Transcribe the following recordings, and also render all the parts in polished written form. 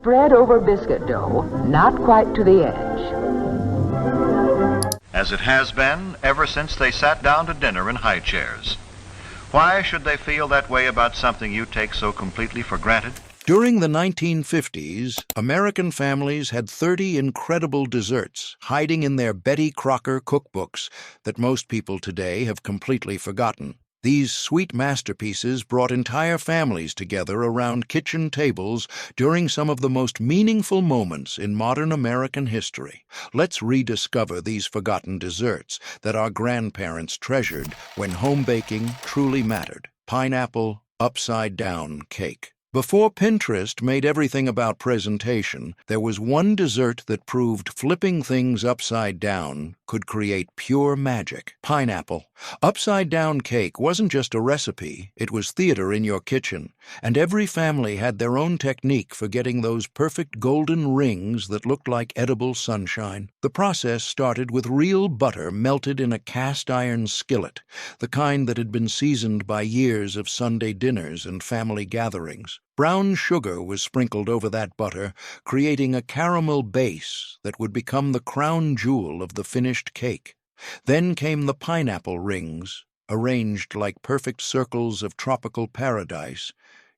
Spread over biscuit dough, not quite to the edge. As it has been ever since they sat down to dinner in high chairs. Why should they feel that way about something you take so completely for granted? During the 1950s, American families had 30 incredible desserts hiding in their Betty Crocker cookbooks that most people today have completely forgotten. These sweet masterpieces brought entire families together around kitchen tables during some of the most meaningful moments in modern American history. Let's rediscover these forgotten desserts that our grandparents treasured when home baking truly mattered. Pineapple upside-down cake. Before Pinterest made everything about presentation, there was one dessert that proved flipping things upside down could create pure magic. Pineapple. Upside-down cake wasn't just a recipe, it was theater in your kitchen, and every family had their own technique for getting those perfect golden rings that looked like edible sunshine. The process started with real butter melted in a cast-iron skillet, the kind that had been seasoned by years of Sunday dinners and family gatherings. Brown sugar was sprinkled over that butter, creating a caramel base that would become the crown jewel of the finished cake. Then came the pineapple rings, arranged like perfect circles of tropical paradise,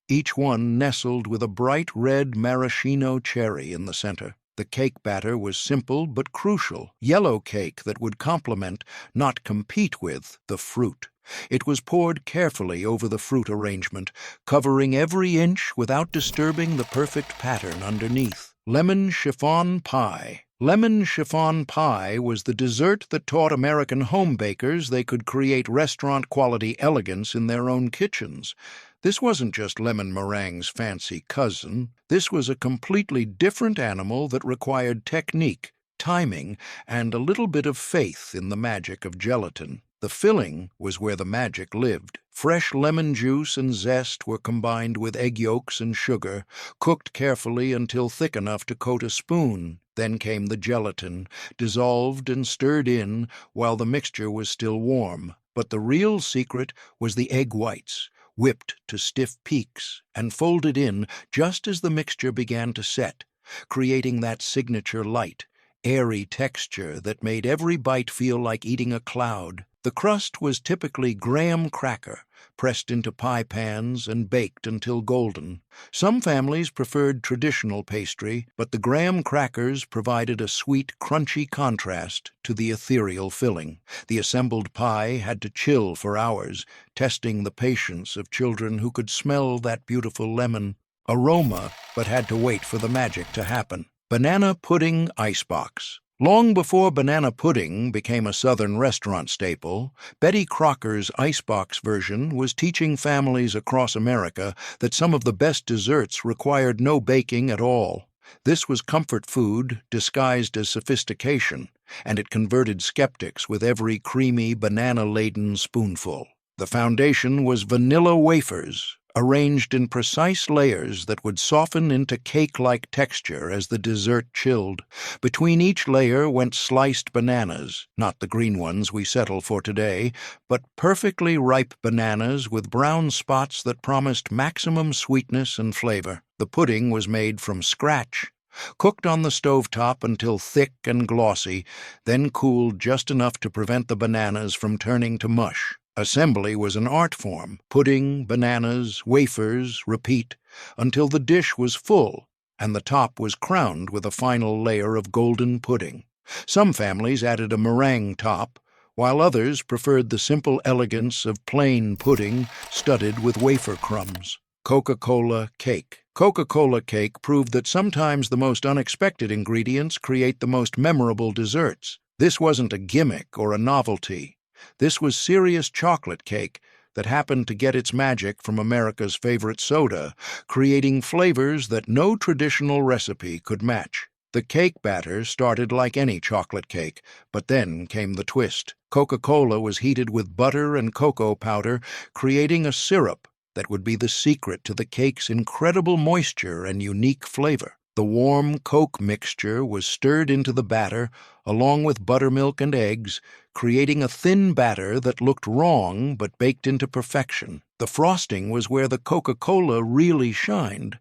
each one nestled with a bright red maraschino cherry in the center. The cake batter was simple but crucial, yellow cake that would complement, not compete with, the fruit. It was poured carefully over the fruit arrangement, covering every inch without disturbing the perfect pattern underneath. Lemon chiffon pie. Lemon chiffon pie was the dessert that taught American home bakers they could create restaurant-quality elegance in their own kitchens. This wasn't just lemon meringue's fancy cousin. This was a completely different animal that required technique, timing, and a little bit of faith in the magic of gelatin. The filling was where the magic lived. Fresh lemon juice and zest were combined with egg yolks and sugar, cooked carefully until thick enough to coat a spoon. Then came the gelatin, dissolved and stirred in while the mixture was still warm. But the real secret was the egg whites, whipped to stiff peaks and folded in just as the mixture began to set, creating that signature light, airy texture that made every bite feel like eating a cloud. The crust was typically graham cracker, pressed into pie pans and baked until golden. Some families preferred traditional pastry, but the graham crackers provided a sweet, crunchy contrast to the ethereal filling. The assembled pie had to chill for hours, testing the patience of children who could smell that beautiful lemon aroma but had to wait for the magic to happen. Banana pudding icebox. Long before banana pudding became a Southern restaurant staple, Betty Crocker's icebox version was teaching families across America that some of the best desserts required no baking at all. This was comfort food disguised as sophistication, and it converted skeptics with every creamy, banana-laden spoonful. The foundation was vanilla wafers, arranged in precise layers that would soften into cake-like texture as the dessert chilled. Between each layer went sliced bananas, not the green ones we settle for today, but perfectly ripe bananas with brown spots that promised maximum sweetness and flavor. The pudding was made from scratch, cooked on the stovetop until thick and glossy, then cooled just enough to prevent the bananas from turning to mush. Assembly was an art form. Pudding, bananas, wafers, repeat, until the dish was full and the top was crowned with a final layer of golden pudding. Some families added a meringue top, while others preferred the simple elegance of plain pudding studded with wafer crumbs. Coca-Cola Cake. Coca-Cola Cake proved that sometimes the most unexpected ingredients create the most memorable desserts. This wasn't a gimmick or a novelty. This was serious chocolate cake that happened to get its magic from America's favorite soda, creating flavors that no traditional recipe could match. The cake batter started like any chocolate cake, but then came the twist. Coca-Cola was heated with butter and cocoa powder, creating a syrup that would be the secret to the cake's incredible moisture and unique flavor. The warm Coke mixture was stirred into the batter, along with buttermilk and eggs, creating a thin batter that looked wrong but baked into perfection. The frosting was where the Coca-Cola really shined.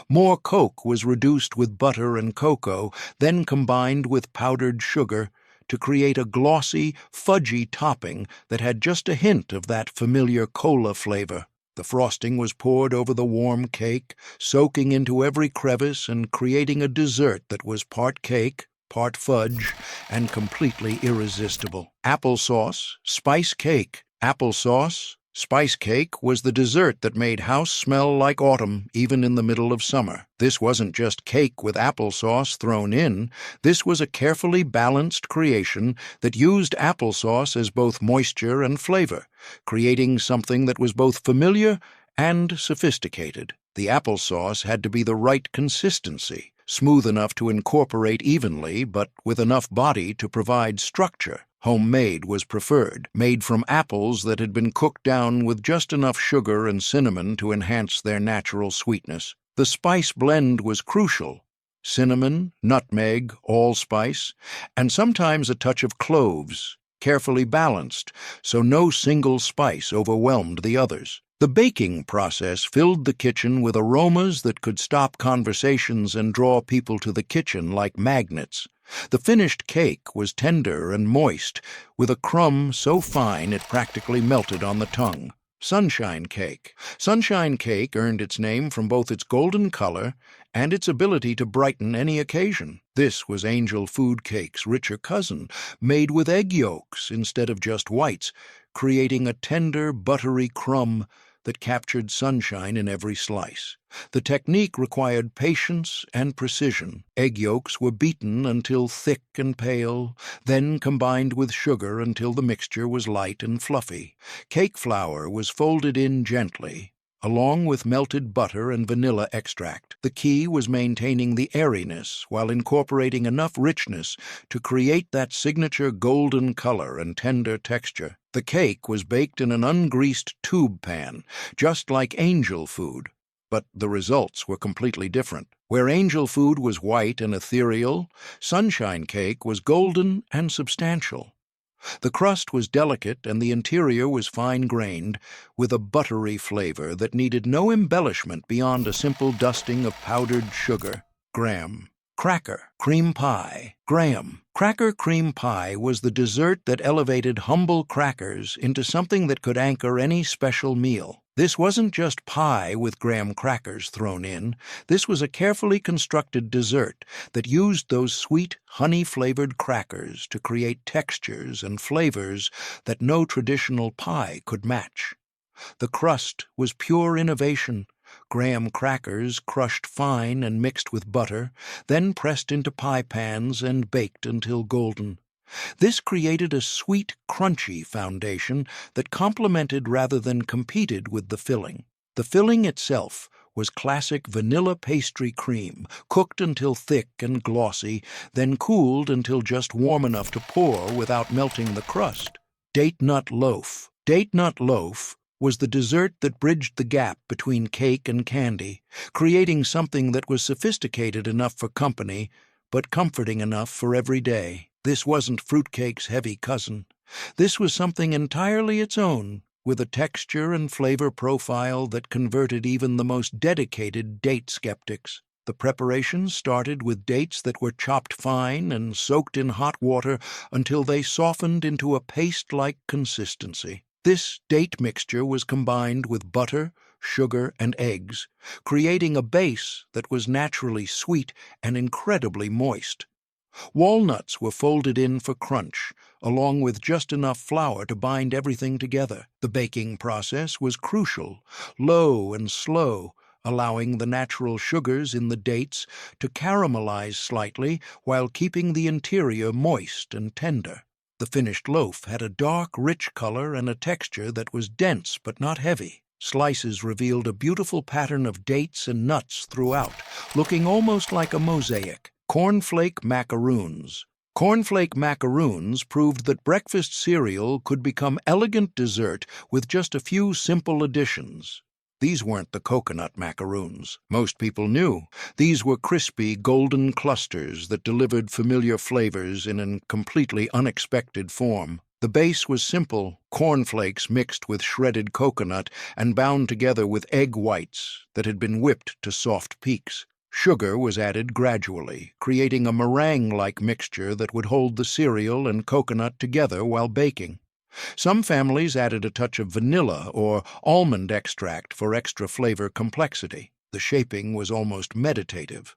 More Coke was reduced with butter and cocoa, then combined with powdered sugar to create a glossy, fudgy topping that had just a hint of that familiar cola flavor. The frosting was poured over the warm cake, soaking into every crevice and creating a dessert that was part cake, part fudge, and completely irresistible. Applesauce, spice cake. Applesauce, spice cake was the dessert that made house smell like autumn, even in the middle of summer. This wasn't just cake with applesauce thrown in. This was a carefully balanced creation that used applesauce as both moisture and flavor, creating something that was both familiar and sophisticated. The applesauce had to be the right consistency, smooth enough to incorporate evenly, but with enough body to provide structure. Homemade was preferred, made from apples that had been cooked down with just enough sugar and cinnamon to enhance their natural sweetness. The spice blend was crucial. Cinnamon, nutmeg, allspice, and sometimes a touch of cloves, carefully balanced, so no single spice overwhelmed the others. The baking process filled the kitchen with aromas that could stop conversations and draw people to the kitchen like magnets. The finished cake was tender and moist, with a crumb so fine it practically melted on the tongue. Sunshine cake. Sunshine cake earned its name from both its golden color and its ability to brighten any occasion. This was Angel Food Cake's richer cousin, made with egg yolks instead of just whites, creating a tender, buttery crumb that captured sunshine in every slice. The technique required patience and precision. Egg yolks were beaten until thick and pale, then combined with sugar until the mixture was light and fluffy. Cake flour was folded in gently, along with melted butter and vanilla extract. The key was maintaining the airiness while incorporating enough richness to create that signature golden color and tender texture. The cake was baked in an ungreased tube pan, just like angel food, but the results were completely different. Where angel food was white and ethereal, sunshine cake was golden and substantial. The crust was delicate and the interior was fine-grained, with a buttery flavor that needed no embellishment beyond a simple dusting of powdered sugar. Graham. Cracker cream pie. Graham. Cracker cream pie was the dessert that elevated humble crackers into something that could anchor any special meal. This wasn't just pie with graham crackers thrown in. This was a carefully constructed dessert that used those sweet, honey-flavored crackers to create textures and flavors that no traditional pie could match. The crust was pure innovation. Graham crackers crushed fine and mixed with butter, then pressed into pie pans and baked until golden. This created a sweet, crunchy foundation that complemented rather than competed with the filling. The filling itself was classic vanilla pastry cream, cooked until thick and glossy, then cooled until just warm enough to pour without melting the crust. Date nut loaf. Date nut loaf was the dessert that bridged the gap between cake and candy, creating something that was sophisticated enough for company, but comforting enough for every day. This wasn't fruitcake's heavy cousin. This was something entirely its own, with a texture and flavor profile that converted even the most dedicated date skeptics. The preparation started with dates that were chopped fine and soaked in hot water until they softened into a paste-like consistency. This date mixture was combined with butter, sugar, and eggs, creating a base that was naturally sweet and incredibly moist. Walnuts were folded in for crunch, along with just enough flour to bind everything together. The baking process was crucial, low and slow, allowing the natural sugars in the dates to caramelize slightly while keeping the interior moist and tender. The finished loaf had a dark, rich color and a texture that was dense but not heavy. Slices revealed a beautiful pattern of dates and nuts throughout, looking almost like a mosaic. Cornflake Macaroons. Cornflake Macaroons proved that breakfast cereal could become elegant dessert with just a few simple additions. These weren't the coconut macaroons. Most people knew. These were crispy, golden clusters that delivered familiar flavors in a completely unexpected form. The base was simple, cornflakes mixed with shredded coconut and bound together with egg whites that had been whipped to soft peaks. Sugar was added gradually, creating a meringue-like mixture that would hold the cereal and coconut together while baking. Some families added a touch of vanilla or almond extract for extra flavor complexity. The shaping was almost meditative.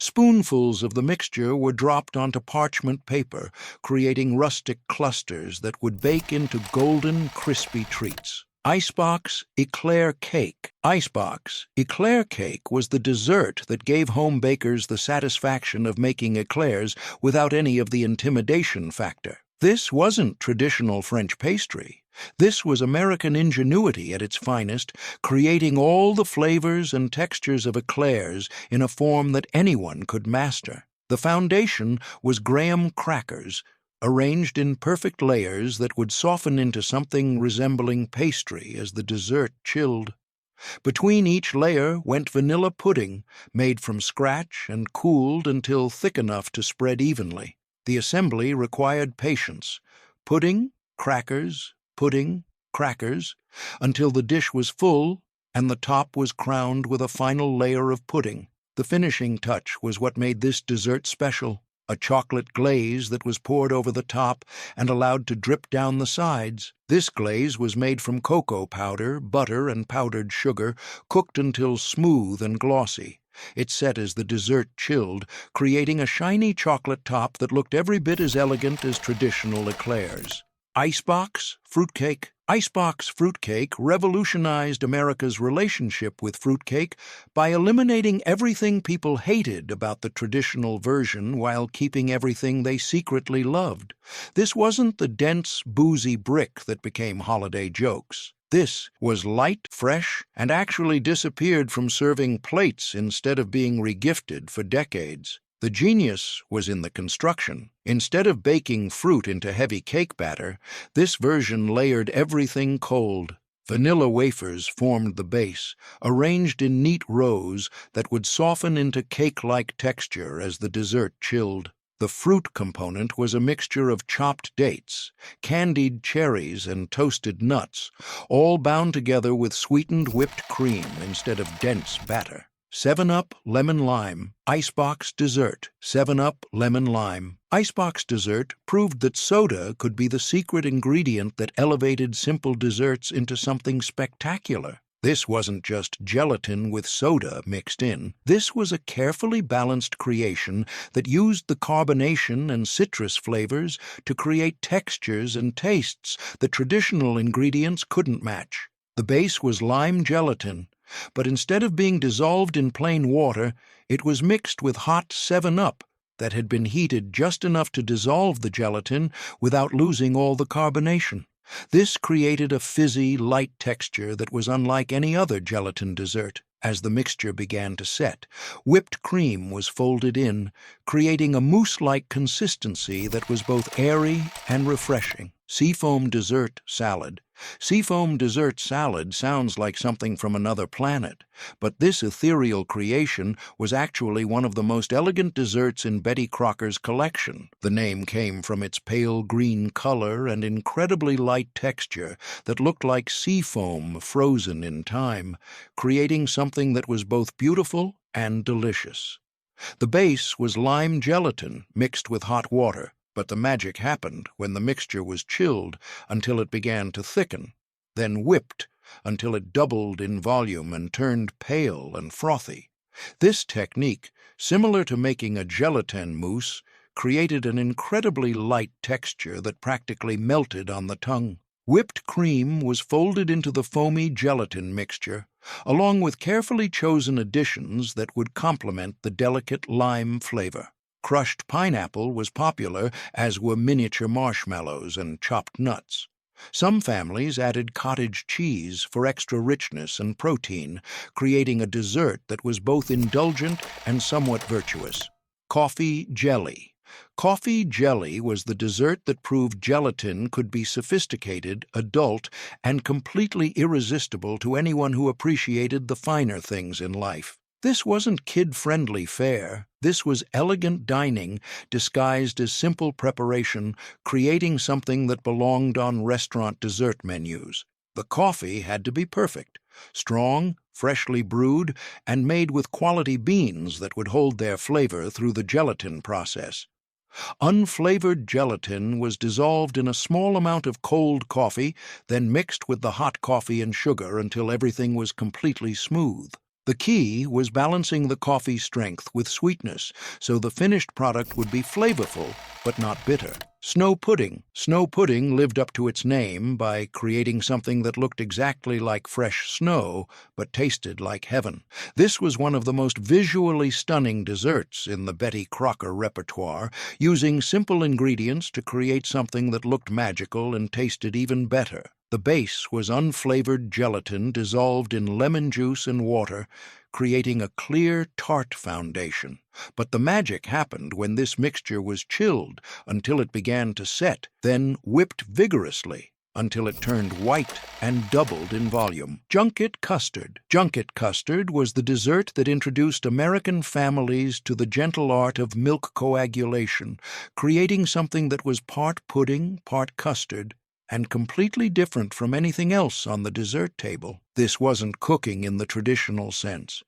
Spoonfuls of the mixture were dropped onto parchment paper, creating rustic clusters that would bake into golden, crispy treats. Icebox Éclair Cake. Icebox Éclair Cake was the dessert that gave home bakers the satisfaction of making éclairs without any of the intimidation factor. This wasn't traditional French pastry. This was American ingenuity at its finest, creating all the flavors and textures of éclairs in a form that anyone could master. The foundation was graham crackers, arranged in perfect layers that would soften into something resembling pastry as the dessert chilled. Between each layer went vanilla pudding, made from scratch and cooled until thick enough to spread evenly. The assembly required patience. Pudding, crackers, until the dish was full and the top was crowned with a final layer of pudding. The finishing touch was what made this dessert special, a chocolate glaze that was poured over the top and allowed to drip down the sides. This glaze was made from cocoa powder, butter, and powdered sugar, cooked until smooth and glossy. It set as the dessert chilled, creating a shiny chocolate top that looked every bit as elegant as traditional éclairs. Icebox Fruitcake. Icebox Fruitcake revolutionized America's relationship with fruitcake by eliminating everything people hated about the traditional version while keeping everything they secretly loved. This wasn't the dense, boozy brick that became holiday jokes. This was light, fresh, and actually disappeared from serving plates instead of being regifted for decades. The genius was in the construction. Instead of baking fruit into heavy cake batter, this version layered everything cold. Vanilla wafers formed the base, arranged in neat rows that would soften into cake-like texture as the dessert chilled. The fruit component was a mixture of chopped dates, candied cherries, and toasted nuts, all bound together with sweetened whipped cream instead of dense batter. 7-Up Lemon Lime. Icebox Dessert. 7-Up Lemon Lime. Icebox Dessert proved that soda could be the secret ingredient that elevated simple desserts into something spectacular. This wasn't just gelatin with soda mixed in. This was a carefully balanced creation that used the carbonation and citrus flavors to create textures and tastes that traditional ingredients couldn't match. The base was lime gelatin, but instead of being dissolved in plain water, it was mixed with hot 7-Up that had been heated just enough to dissolve the gelatin without losing all the carbonation. This created a fizzy, light texture that was unlike any other gelatin dessert. As the mixture began to set, whipped cream was folded in, creating a mousse-like consistency that was both airy and refreshing. Seafoam Dessert Salad. Seafoam dessert salad sounds like something from another planet, but this ethereal creation was actually one of the most elegant desserts in Betty Crocker's collection. The name came from its pale green color and incredibly light texture that looked like sea foam frozen in time, creating something that was both beautiful and delicious. The base was lime gelatin mixed with hot water, but the magic happened when the mixture was chilled until it began to thicken, then whipped until it doubled in volume and turned pale and frothy. This technique, similar to making a gelatin mousse, created an incredibly light texture that practically melted on the tongue. Whipped cream was folded into the foamy gelatin mixture, along with carefully chosen additions that would complement the delicate lime flavor. Crushed pineapple was popular, as were miniature marshmallows and chopped nuts. Some families added cottage cheese for extra richness and protein, creating a dessert that was both indulgent and somewhat virtuous. Coffee jelly. Coffee jelly was the dessert that proved gelatin could be sophisticated, adult, and completely irresistible to anyone who appreciated the finer things in life. This wasn't kid-friendly fare. This was elegant dining disguised as simple preparation, creating something that belonged on restaurant dessert menus. The coffee had to be perfect, strong, freshly brewed, and made with quality beans that would hold their flavor through the gelatin process. Unflavored gelatin was dissolved in a small amount of cold coffee, then mixed with the hot coffee and sugar until everything was completely smooth. The key was balancing the coffee strength with sweetness, so the finished product would be flavorful but not bitter. Snow pudding. Snow pudding lived up to its name by creating something that looked exactly like fresh snow but tasted like heaven. This was one of the most visually stunning desserts in the Betty Crocker repertoire, using simple ingredients to create something that looked magical and tasted even better. The base was unflavored gelatin dissolved in lemon juice and water, creating a clear, tart foundation. But the magic happened when this mixture was chilled until it began to set, then whipped vigorously until it turned white and doubled in volume. Junket Custard. Junket Custard was the dessert that introduced American families to the gentle art of milk coagulation, creating something that was part pudding, part custard, and completely different from anything else on the dessert table. This wasn't cooking in the traditional sense.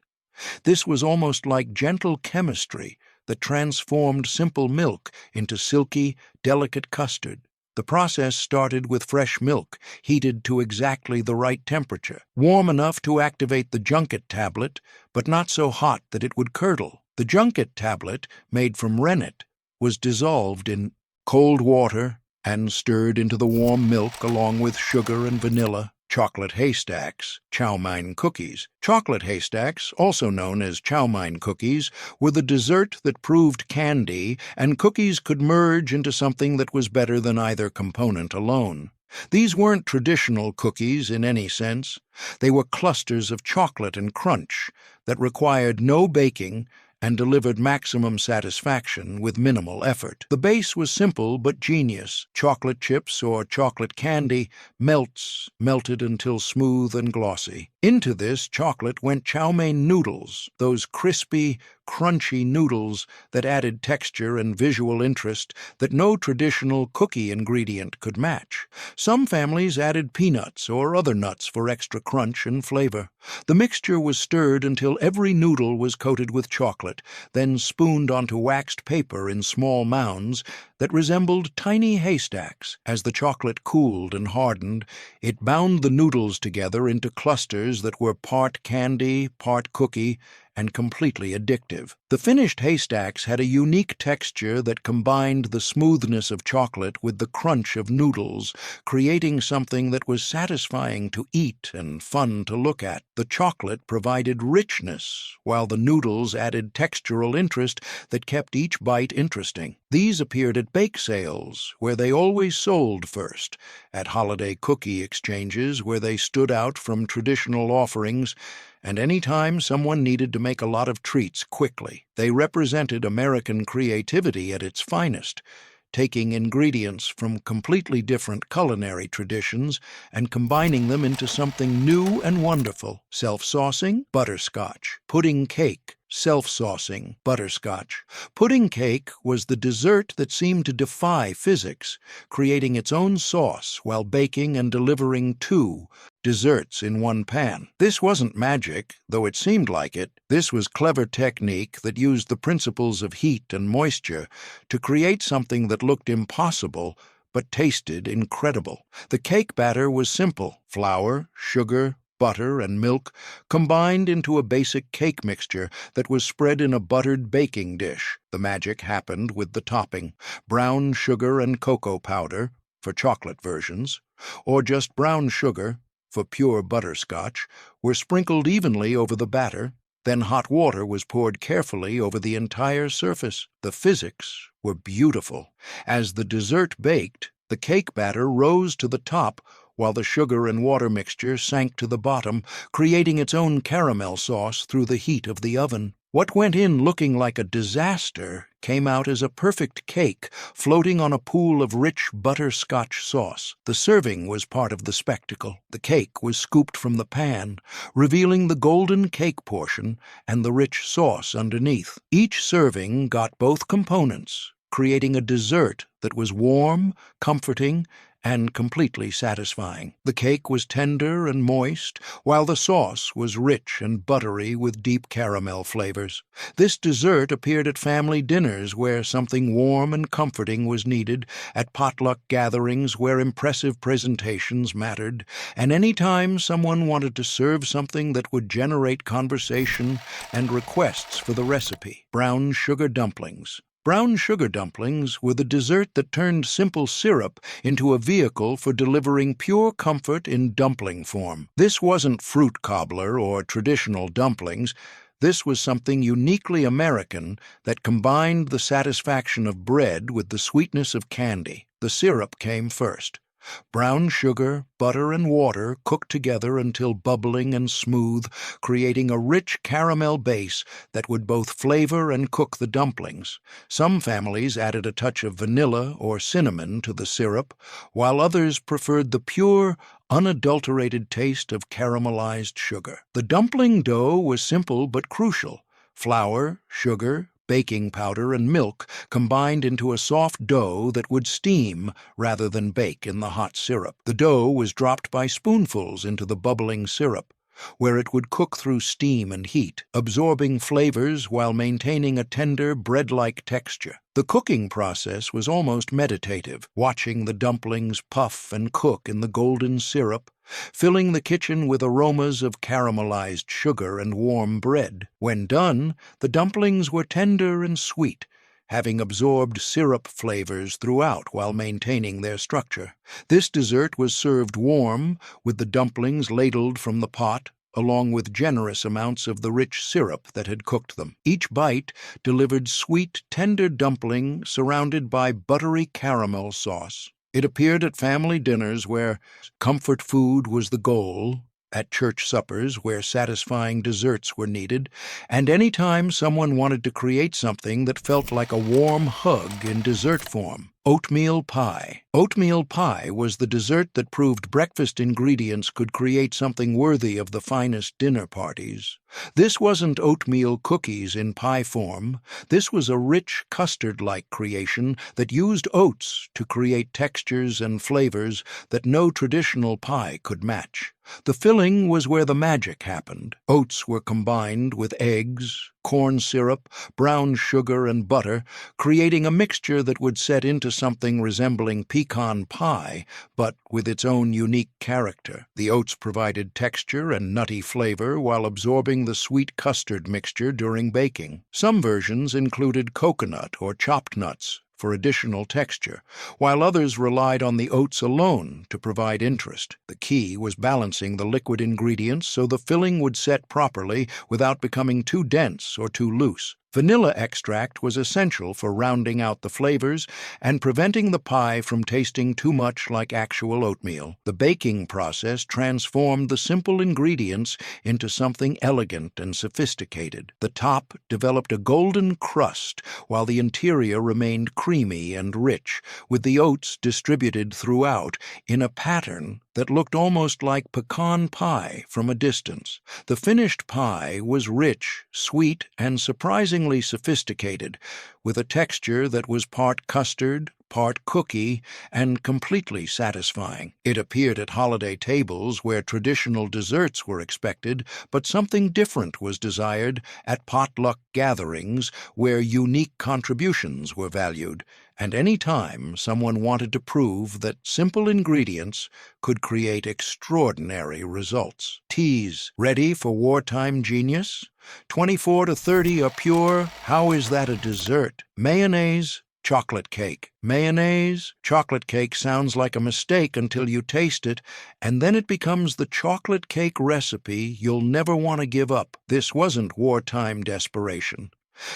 This was almost like gentle chemistry that transformed simple milk into silky, delicate custard. The process started with fresh milk, heated to exactly the right temperature, warm enough to activate the junket tablet, but not so hot that it would curdle. The junket tablet, made from rennet, was dissolved in cold water and stirred into the warm milk along with sugar and vanilla. Chocolate Haystacks, Chow-Mein cookies. Chocolate Haystacks, also known as Chow-Mein cookies, were the dessert that proved candy, and cookies could merge into something that was better than either component alone. These weren't traditional cookies in any sense. They were clusters of chocolate and crunch that required no baking and delivered maximum satisfaction with minimal effort. The base was simple but genius. Chocolate chips or chocolate candy melted until smooth and glossy. Into this chocolate went Chow-Mein noodles, those crispy, crunchy noodles that added texture and visual interest that no traditional cookie ingredient could match. Some families added peanuts or other nuts for extra crunch and flavor. The mixture was stirred until every noodle was coated with chocolate, then spooned onto waxed paper in small mounds that resembled tiny haystacks. As the chocolate cooled and hardened, it bound the noodles together into clusters that were part candy, part cookie, and completely addictive. The finished haystacks had a unique texture that combined the smoothness of chocolate with the crunch of noodles, creating something that was satisfying to eat and fun to look at. The chocolate provided richness, while the noodles added textural interest that kept each bite interesting. These appeared at bake sales, where they always sold first, at holiday cookie exchanges, where they stood out from traditional offerings, and any time someone needed to make a lot of treats quickly. They represented American creativity at its finest, taking ingredients from completely different culinary traditions and combining them into something new and wonderful. Self-saucing, butterscotch. Pudding cake, self-saucing, butterscotch. Pudding cake was the dessert that seemed to defy physics, creating its own sauce while baking and delivering two desserts in one pan. This wasn't magic, though it seemed like it. This was clever technique that used the principles of heat and moisture to create something that looked impossible but tasted incredible. The cake batter was simple: flour, sugar, butter, and milk combined into a basic cake mixture that was spread in a buttered baking dish. The magic happened with the topping: brown sugar and cocoa powder for chocolate versions, or just brown sugar for pure butterscotch, were sprinkled evenly over the batter. Then hot water was poured carefully over the entire surface. The physics were beautiful. As the dessert baked, the cake batter rose to the top while the sugar and water mixture sank to the bottom, creating its own caramel sauce through the heat of the oven. What went in looking like a disaster came out as a perfect cake floating on a pool of rich butterscotch sauce. The serving was part of the spectacle. The cake was scooped from the pan, revealing the golden cake portion and the rich sauce underneath. Each serving got both components, creating a dessert that was warm, comforting, and completely satisfying. The cake was tender and moist, while the sauce was rich and buttery with deep caramel flavors. This dessert appeared at family dinners where something warm and comforting was needed, at potluck gatherings where impressive presentations mattered, and any time someone wanted to serve something that would generate conversation and requests for the recipe. Brown sugar dumplings. Brown sugar dumplings were the dessert that turned simple syrup into a vehicle for delivering pure comfort in dumpling form. This wasn't fruit cobbler or traditional dumplings. This was something uniquely American that combined the satisfaction of bread with the sweetness of candy. The syrup came first. Brown sugar, butter, and water cooked together until bubbling and smooth, creating a rich caramel base that would both flavor and cook the dumplings. Some families added a touch of vanilla or cinnamon to the syrup, while others preferred the pure, unadulterated taste of caramelized sugar. The dumpling dough was simple but crucial. Flour, sugar, baking powder, and milk combined into a soft dough that would steam rather than bake in the hot syrup. The dough was dropped by spoonfuls into the bubbling syrup, where it would cook through steam and heat, absorbing flavors while maintaining a tender, bread-like texture. The cooking process was almost meditative, watching the dumplings puff and cook in the golden syrup, filling the kitchen with aromas of caramelized sugar and warm bread. When done, the dumplings were tender and sweet, having absorbed syrup flavors throughout while maintaining their structure. This dessert was served warm, with the dumplings ladled from the pot, along with generous amounts of the rich syrup that had cooked them. Each bite delivered sweet, tender dumpling surrounded by buttery caramel sauce. It appeared at family dinners where comfort food was the goal, at church suppers where satisfying desserts were needed, and any time someone wanted to create something that felt like a warm hug in dessert form. Oatmeal pie. Oatmeal pie was the dessert that proved breakfast ingredients could create something worthy of the finest dinner parties. This wasn't oatmeal cookies in pie form. This was a rich custard-like creation that used oats to create textures and flavors that no traditional pie could match. The filling was where the magic happened. Oats were combined with eggs, corn syrup, brown sugar, and butter, creating a mixture that would set into something resembling pecan pie, but with its own unique character. The oats provided texture and nutty flavor while absorbing the sweet custard mixture during baking. Some versions included coconut or chopped nuts for additional texture, while others relied on the oats alone to provide interest. The key was balancing the liquid ingredients so the filling would set properly without becoming too dense or too loose. Vanilla extract was essential for rounding out the flavors and preventing the pie from tasting too much like actual oatmeal. The baking process transformed the simple ingredients into something elegant and sophisticated. The top developed a golden crust, while the interior remained creamy and rich, with the oats distributed throughout in a pattern that looked almost like pecan pie from a distance. The finished pie was rich, sweet, and surprisingly sophisticated, with a texture that was part custard, part cookie, and completely satisfying. It appeared at holiday tables where traditional desserts were expected, but something different was desired at potluck gatherings where unique contributions were valued, and any time someone wanted to prove that simple ingredients could create extraordinary results. Teas, ready for wartime genius? 24 to 30 are pure. How is that a dessert? Mayonnaise, chocolate cake. Mayonnaise, chocolate cake sounds like a mistake until you taste it, and then it becomes the chocolate cake recipe you'll never want to give up. This wasn't wartime desperation.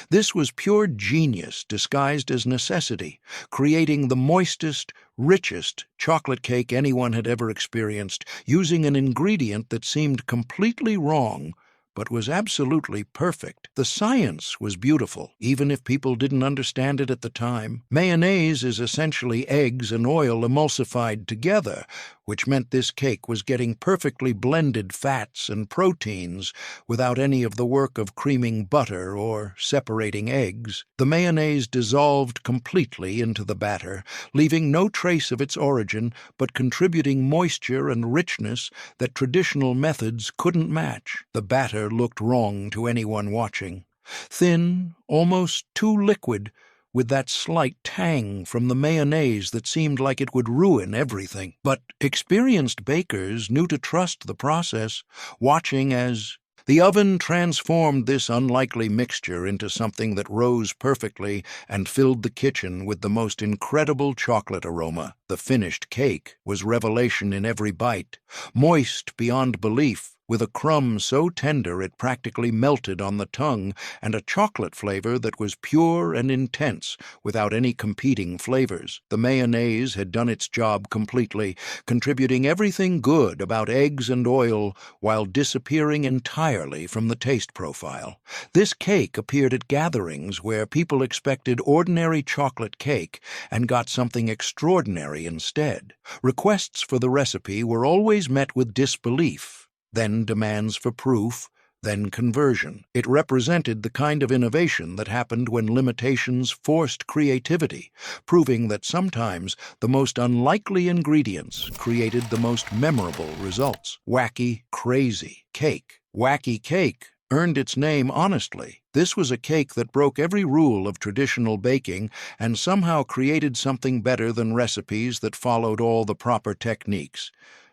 This was pure genius disguised as necessity, creating the moistest, richest chocolate cake anyone had ever experienced, using an ingredient that seemed completely wrong, but was absolutely perfect. The science was beautiful, even if people didn't understand it at the time. Mayonnaise is essentially eggs and oil emulsified together, which meant this cake was getting perfectly blended fats and proteins without any of the work of creaming butter or separating eggs. The mayonnaise dissolved completely into the batter, leaving no trace of its origin, but contributing moisture and richness that traditional methods couldn't match. The batter looked wrong to anyone watching. Thin, almost too liquid, with that slight tang from the mayonnaise that seemed like it would ruin everything. But experienced bakers knew to trust the process, watching as the oven transformed this unlikely mixture into something that rose perfectly and filled the kitchen with the most incredible chocolate aroma. The finished cake was revelation in every bite, moist beyond belief, with a crumb so tender it practically melted on the tongue, and a chocolate flavor that was pure and intense, without any competing flavors. The mayonnaise had done its job completely, contributing everything good about eggs and oil while disappearing entirely from the taste profile. This cake appeared at gatherings where people expected ordinary chocolate cake and got something extraordinary instead. Requests for the recipe were always met with disbelief, then demands for proof, then conversion. It represented the kind of innovation that happened when limitations forced creativity, proving that sometimes the most unlikely ingredients created the most memorable results. Wacky, crazy cake. Wacky cake earned its name honestly. This was a cake that broke every rule of traditional baking and somehow created something better than recipes that followed all the proper techniques.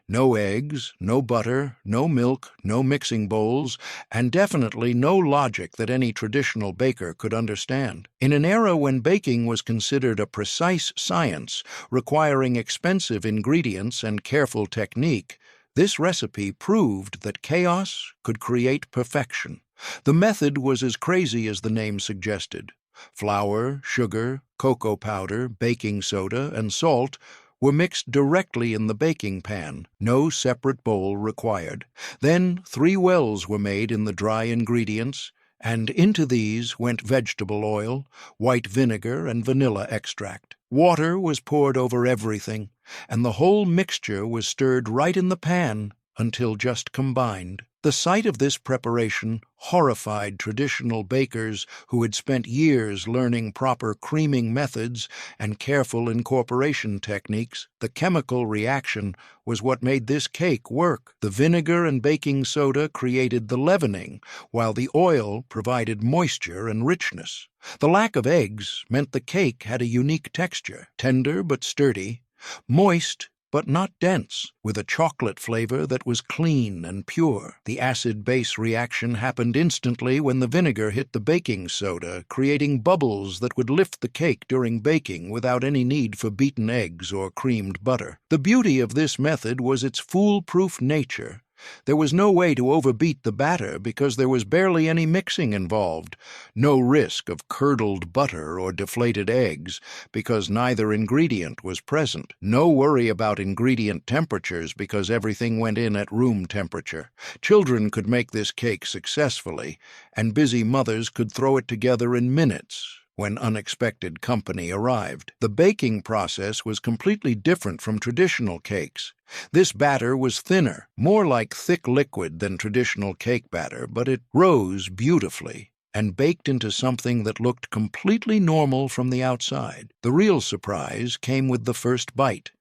No eggs, no butter, no milk, no mixing bowls, and definitely no logic that any traditional baker could understand. In an era when baking was considered a precise science, requiring expensive ingredients and careful technique, this recipe proved that chaos could create perfection. The method was as crazy as the name suggested. Flour, sugar, cocoa powder, baking soda, and salt were mixed directly in the baking pan, no separate bowl required. Then 3 wells were made in the dry ingredients, and into these went vegetable oil, white vinegar, and vanilla extract. Water was poured over everything, and the whole mixture was stirred right in the pan until just combined. The sight of this preparation horrified traditional bakers who had spent years learning proper creaming methods and careful incorporation techniques. The chemical reaction was what made this cake work. The vinegar and baking soda created the leavening, while the oil provided moisture and richness. The lack of eggs meant the cake had a unique texture, tender but sturdy, moist but not dense, with a chocolate flavor that was clean and pure. The acid-base reaction happened instantly when the vinegar hit the baking soda, creating bubbles that would lift the cake during baking without any need for beaten eggs or creamed butter. The beauty of this method was its foolproof nature. There was no way to overbeat the batter because there was barely any mixing involved, no risk of curdled butter or deflated eggs because neither ingredient was present, no worry about ingredient temperatures because everything went in at room temperature. Children could make this cake successfully, and busy mothers could throw it together in minutes when unexpected company arrived. The baking process was completely different from traditional cakes. This batter was thinner, more like thick liquid than traditional cake batter, but it rose beautifully and baked into something that looked completely normal from the outside. The real surprise came with the first bite.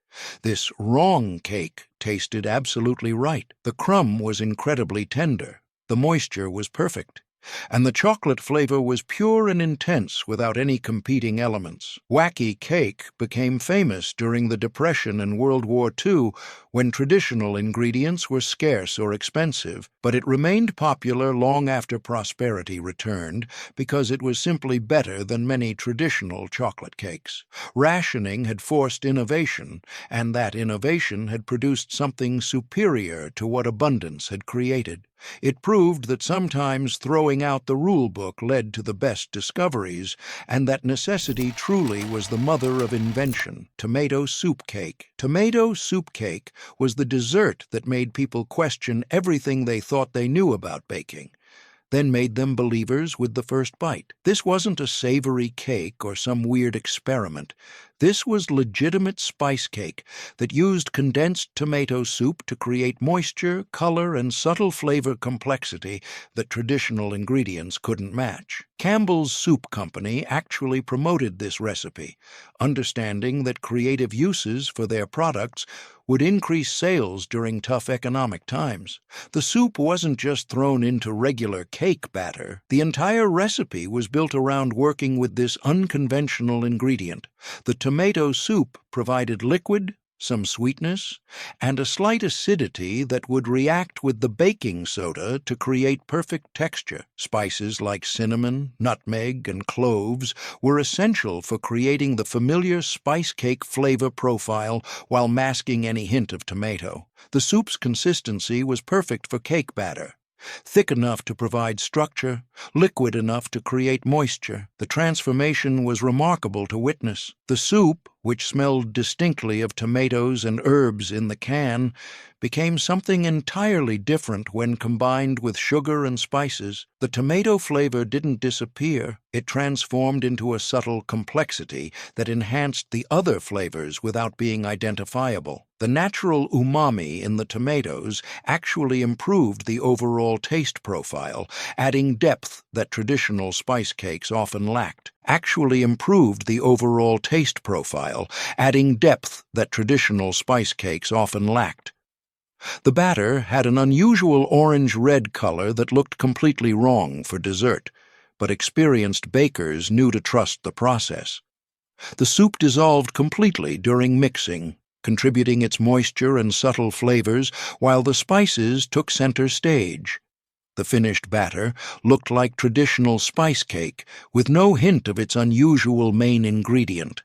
This wrong cake tasted absolutely right. The crumb was incredibly tender. The moisture was perfect, and the chocolate flavor was pure and intense without any competing elements. Wacky cake became famous during the Depression and World War II when traditional ingredients were scarce or expensive, but it remained popular long after prosperity returned because it was simply better than many traditional chocolate cakes. Rationing had forced innovation, and that innovation had produced something superior to what abundance had created. It proved that sometimes throwing out the rule book led to the best discoveries, and that necessity truly was the mother of invention. Tomato soup cake. Tomato soup cake was the dessert that made people question everything they thought they knew about baking. then made them believers with the first bite. This wasn't a savory cake or some weird experiment. This was legitimate spice cake that used condensed tomato soup to create moisture, color, and subtle flavor complexity that traditional ingredients couldn't match. Campbell's Soup Company actually promoted this recipe, understanding that creative uses for their products would increase sales during tough economic times. The soup wasn't just thrown into regular cake batter. The entire recipe was built around working with this unconventional ingredient. The tomato soup provided liquid, some sweetness, and a slight acidity that would react with the baking soda to create perfect texture. Spices like cinnamon, nutmeg, and cloves were essential for creating the familiar spice cake flavor profile while masking any hint of tomato. The soup's consistency was perfect for cake batter. Thick enough to provide structure, liquid enough to create moisture. The transformation was remarkable to witness. The soup, which smelled distinctly of tomatoes and herbs in the can, became something entirely different when combined with sugar and spices. The tomato flavor didn't disappear. It transformed into a subtle complexity that enhanced the other flavors without being identifiable. The natural umami in the tomatoes actually improved the overall taste profile, adding depth that traditional spice cakes often lacked. The batter had an unusual orange-red color that looked completely wrong for dessert, but experienced bakers knew to trust the process. The soup dissolved completely during mixing, contributing its moisture and subtle flavors, while the spices took center stage. The finished batter looked like traditional spice cake, with no hint of its unusual main ingredient.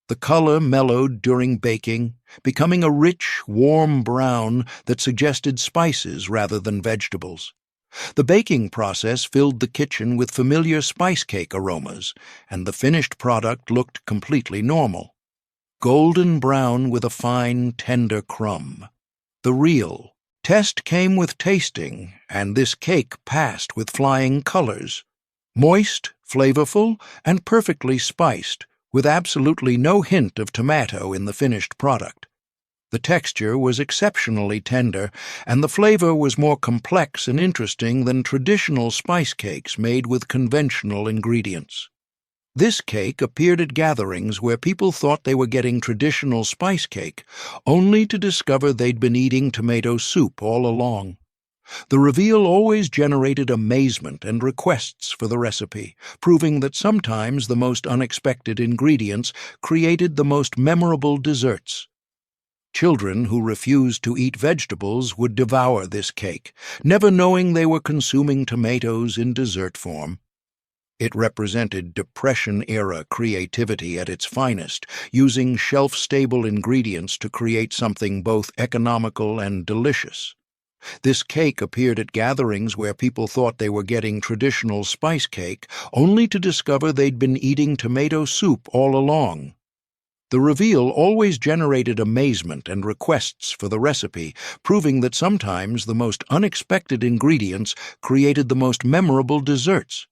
The color mellowed during baking, becoming a rich, warm brown that suggested spices rather than vegetables. The baking process filled the kitchen with familiar spice cake aromas, and the finished product looked completely normal. Golden brown with a fine, tender crumb. The real test came with tasting, and this cake passed with flying colors. Moist, flavorful, and perfectly spiced, with absolutely no hint of tomato in the finished product. The texture was exceptionally tender, and the flavor was more complex and interesting than traditional spice cakes made with conventional ingredients. This cake appeared at gatherings where people thought they were getting traditional spice cake, only to discover they'd been eating tomato soup all along. The reveal always generated amazement and requests for the recipe, proving that sometimes the most unexpected ingredients created the most memorable desserts. Children who refused to eat vegetables would devour this cake, never knowing they were consuming tomatoes in dessert form. It represented Depression-era creativity at its finest, using shelf-stable ingredients to create something both economical and delicious. This cake appeared at gatherings where people thought they were getting traditional spice cake, only to discover they'd been eating tomato soup all along. The reveal always generated amazement and requests for the recipe, proving that sometimes the most unexpected ingredients created the most memorable desserts.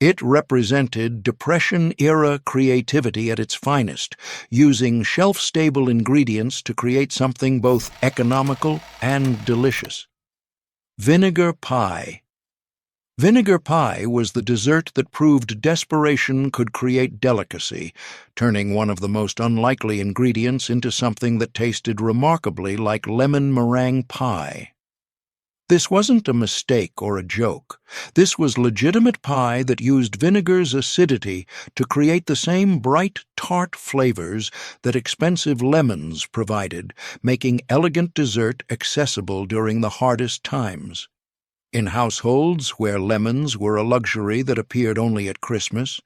It represented Depression-era creativity at its finest, using shelf-stable ingredients to create something both economical and delicious. Vinegar Pie. Vinegar pie was the dessert that proved desperation could create delicacy, turning one of the most unlikely ingredients into something that tasted remarkably like lemon meringue pie. This wasn't a mistake or a joke. This was legitimate pie that used vinegar's acidity to create the same bright, tart flavors that expensive lemons provided, making elegant dessert accessible during the hardest times. In households where lemons were a luxury that appeared only at Christmas,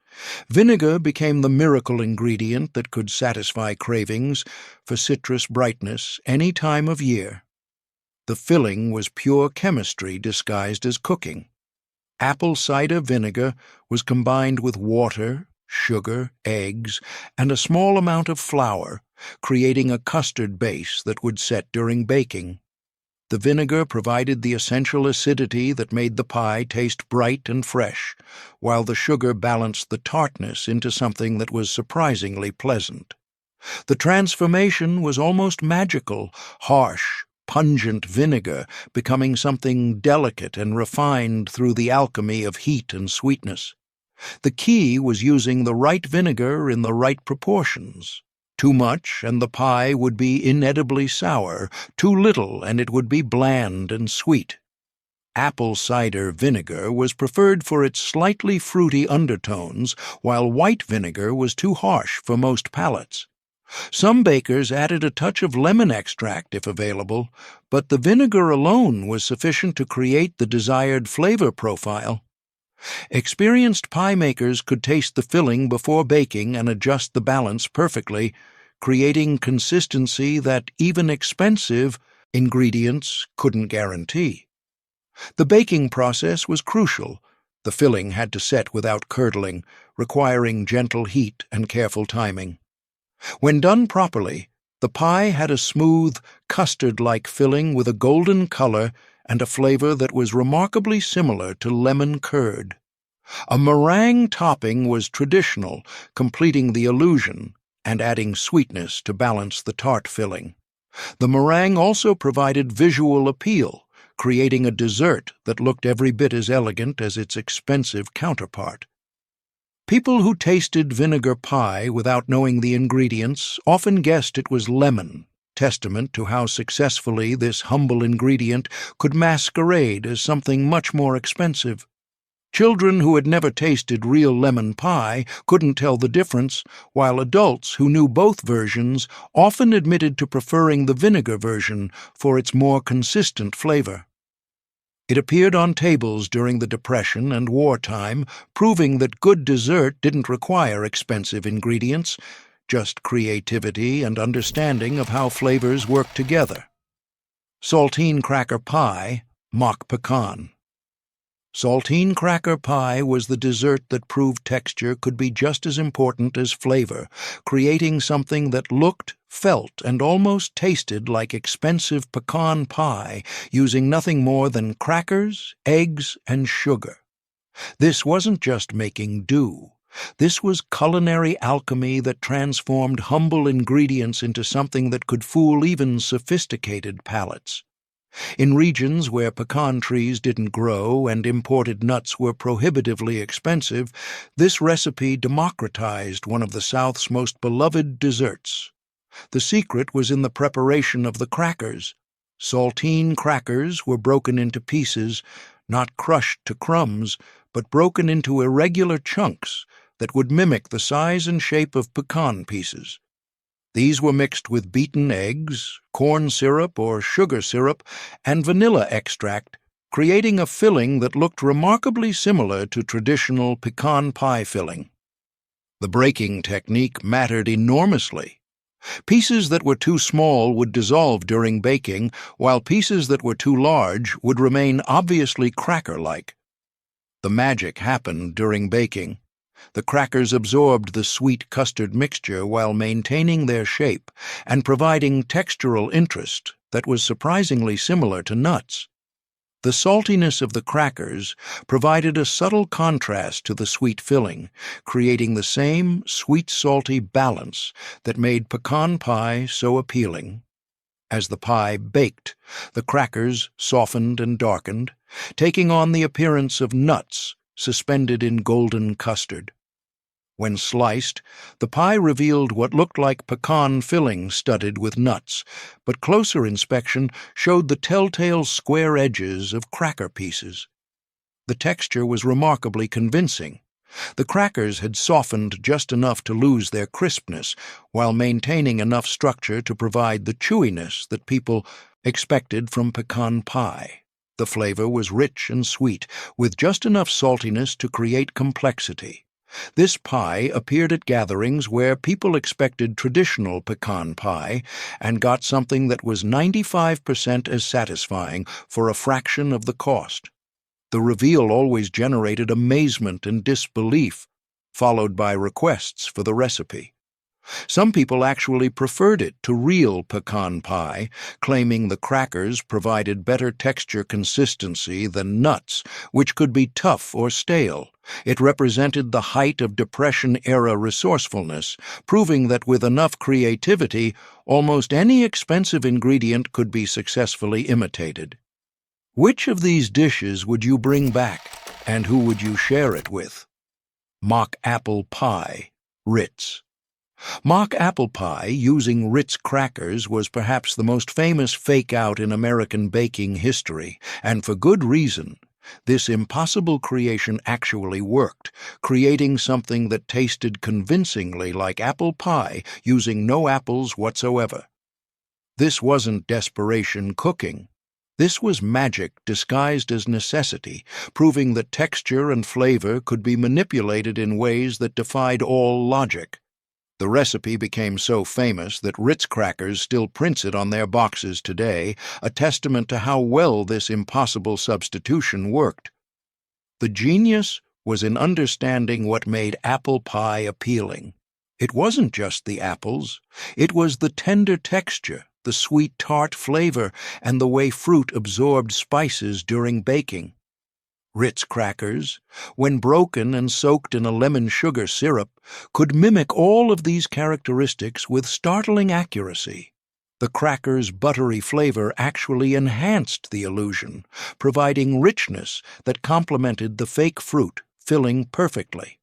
vinegar became the miracle ingredient that could satisfy cravings for citrus brightness any time of year. The filling was pure chemistry disguised as cooking. Apple cider vinegar was combined with water, sugar, eggs, and a small amount of flour, creating a custard base that would set during baking. The vinegar provided the essential acidity that made the pie taste bright and fresh, while the sugar balanced the tartness into something that was surprisingly pleasant. The transformation was almost magical, harsh, pungent vinegar becoming something delicate and refined through the alchemy of heat and sweetness. The key was using the right vinegar in the right proportions. Too much and the pie would be inedibly sour, too little and it would be bland and sweet. Apple cider vinegar was preferred for its slightly fruity undertones, while white vinegar was too harsh for most palates. Some bakers added a touch of lemon extract if available, but the vinegar alone was sufficient to create the desired flavor profile. Experienced pie makers could taste the filling before baking and adjust the balance perfectly, creating consistency that even expensive ingredients couldn't guarantee. The baking process was crucial. The filling had to set without curdling, requiring gentle heat and careful timing. When done properly, the pie had a smooth, custard-like filling with a golden color and a flavor that was remarkably similar to lemon curd. A meringue topping was traditional, completing the illusion and adding sweetness to balance the tart filling. The meringue also provided visual appeal, creating a dessert that looked every bit as elegant as its expensive counterpart. People who tasted vinegar pie without knowing the ingredients often guessed it was lemon, testament to how successfully this humble ingredient could masquerade as something much more expensive. Children who had never tasted real lemon pie couldn't tell the difference, while adults who knew both versions often admitted to preferring the vinegar version for its more consistent flavor. It appeared on tables during the Depression and wartime, proving that good dessert didn't require expensive ingredients, just creativity and understanding of how flavors work together. Saltine cracker pie, mock pecan. Saltine cracker pie was the dessert that proved texture could be just as important as flavor, creating something that looked, felt, and almost tasted like expensive pecan pie, using nothing more than crackers, eggs, and sugar. This wasn't just making do. This was culinary alchemy that transformed humble ingredients into something that could fool even sophisticated palates. In regions where pecan trees didn't grow and imported nuts were prohibitively expensive, this recipe democratized one of the South's most beloved desserts. The secret was in the preparation of the crackers. Saltine crackers were broken into pieces, not crushed to crumbs, but broken into irregular chunks that would mimic the size and shape of pecan pieces. These were mixed with beaten eggs, corn syrup or sugar syrup, and vanilla extract, creating a filling that looked remarkably similar to traditional pecan pie filling. The breaking technique mattered enormously. Pieces that were too small would dissolve during baking, while pieces that were too large would remain obviously cracker-like. The magic happened during baking. The crackers absorbed the sweet custard mixture while maintaining their shape and providing textural interest that was surprisingly similar to nuts. The saltiness of the crackers provided a subtle contrast to the sweet filling, creating the same sweet-salty balance that made pecan pie so appealing. As the pie baked, the crackers softened and darkened, taking on the appearance of nuts suspended in golden custard. When sliced, the pie revealed what looked like pecan filling studded with nuts, but closer inspection showed the telltale square edges of cracker pieces. The texture was remarkably convincing. The crackers had softened just enough to lose their crispness, while maintaining enough structure to provide the chewiness that people expected from pecan pie. The flavor was rich and sweet, with just enough saltiness to create complexity. This pie appeared at gatherings where people expected traditional pecan pie and got something that was 95% as satisfying for a fraction of the cost. The reveal always generated amazement and disbelief, followed by requests for the recipe. Some people actually preferred it to real pecan pie, claiming the crackers provided better texture consistency than nuts, which could be tough or stale. It represented the height of Depression-era resourcefulness, proving that with enough creativity, almost any expensive ingredient could be successfully imitated. Which of these dishes would you bring back, and who would you share it with? Mock apple pie, Ritz. Mock apple pie, using Ritz crackers, was perhaps the most famous fake-out in American baking history, and for good reason. This impossible creation actually worked, creating something that tasted convincingly like apple pie, using no apples whatsoever. This wasn't desperation cooking. This was magic disguised as necessity, proving that texture and flavor could be manipulated in ways that defied all logic. The recipe became so famous that Ritz crackers still prints it on their boxes today, a testament to how well this impossible substitution worked. The genius was in understanding what made apple pie appealing. It wasn't just the apples. It was the tender texture, the sweet tart flavor, and the way fruit absorbed spices during baking. Ritz crackers, when broken and soaked in a lemon sugar syrup, could mimic all of these characteristics with startling accuracy. The cracker's buttery flavor actually enhanced the illusion, providing richness that complemented the fake fruit, filling perfectly.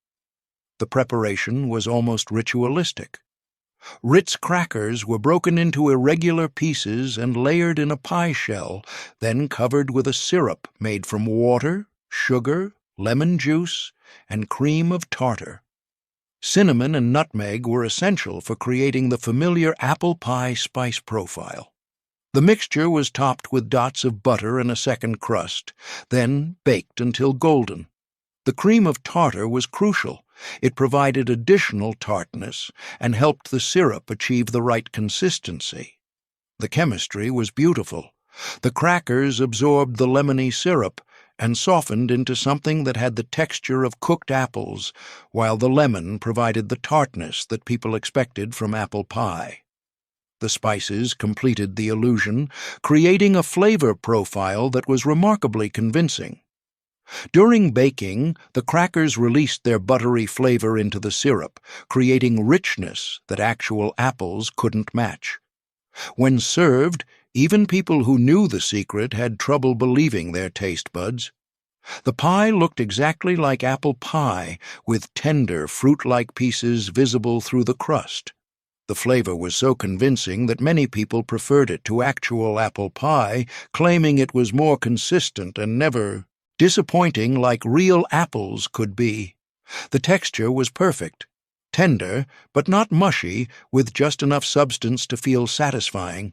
The preparation was almost ritualistic. Ritz crackers were broken into irregular pieces and layered in a pie shell, then covered with a syrup made from water, sugar, lemon juice, and cream of tartar. Cinnamon and nutmeg were essential for creating the familiar apple pie spice profile. The mixture was topped with dots of butter and a second crust, then baked until golden. The cream of tartar was crucial. It provided additional tartness and helped the syrup achieve the right consistency. The chemistry was beautiful. The crackers absorbed the lemony syrup and softened into something that had the texture of cooked apples, while the lemon provided the tartness that people expected from apple pie. The spices completed the illusion, creating a flavor profile that was remarkably convincing. During baking, the crackers released their buttery flavor into the syrup, creating richness that actual apples couldn't match. When served, even people who knew the secret had trouble believing their taste buds. The pie looked exactly like apple pie, with tender, fruit-like pieces visible through the crust. The flavor was so convincing that many people preferred it to actual apple pie, claiming it was more consistent and never disappointing like real apples could be. The texture was perfect, tender, but not mushy, with just enough substance to feel satisfying.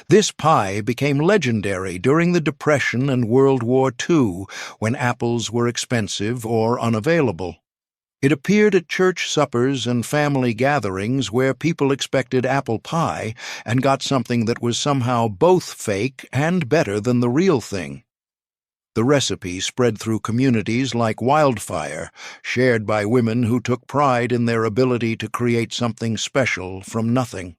This pie became legendary during the Depression and World War II, when apples were expensive or unavailable. It appeared at church suppers and family gatherings where people expected apple pie and got something that was somehow both fake and better than the real thing. The recipe spread through communities like wildfire, shared by women who took pride in their ability to create something special from nothing.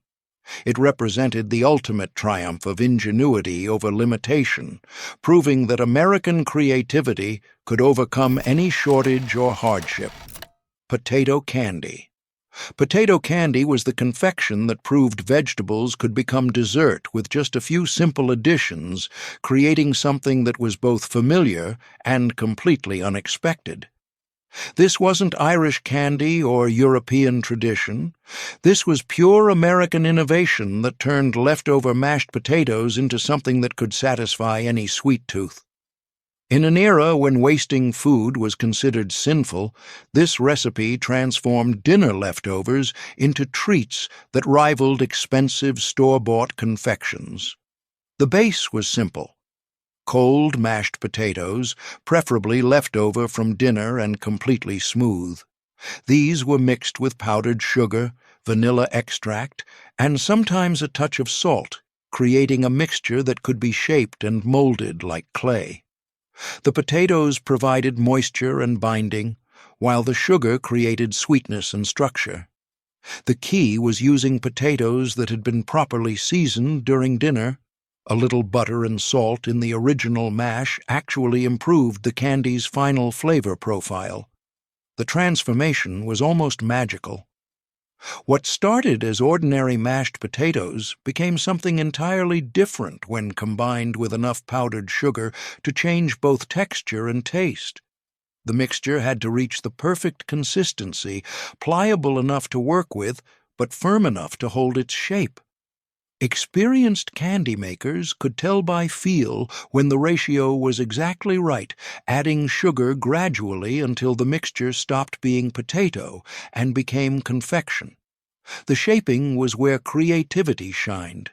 It represented the ultimate triumph of ingenuity over limitation, proving that American creativity could overcome any shortage or hardship. Potato candy. Potato candy was the confection that proved vegetables could become dessert with just a few simple additions, creating something that was both familiar and completely unexpected. This wasn't Irish candy or European tradition. This was pure American innovation that turned leftover mashed potatoes into something that could satisfy any sweet tooth. In an era when wasting food was considered sinful, this recipe transformed dinner leftovers into treats that rivaled expensive store-bought confections. The base was simple. Cold mashed potatoes, preferably leftover from dinner and completely smooth. These were mixed with powdered sugar, vanilla extract, and sometimes a touch of salt, creating a mixture that could be shaped and molded like clay. The potatoes provided moisture and binding, while the sugar created sweetness and structure. The key was using potatoes that had been properly seasoned during dinner. A little butter and salt in the original mash actually improved the candy's final flavor profile. The transformation was almost magical. What started as ordinary mashed potatoes became something entirely different when combined with enough powdered sugar to change both texture and taste. The mixture had to reach the perfect consistency, pliable enough to work with, but firm enough to hold its shape. Experienced candy makers could tell by feel when the ratio was exactly right, adding sugar gradually until the mixture stopped being potato and became confection. The shaping was where creativity shined.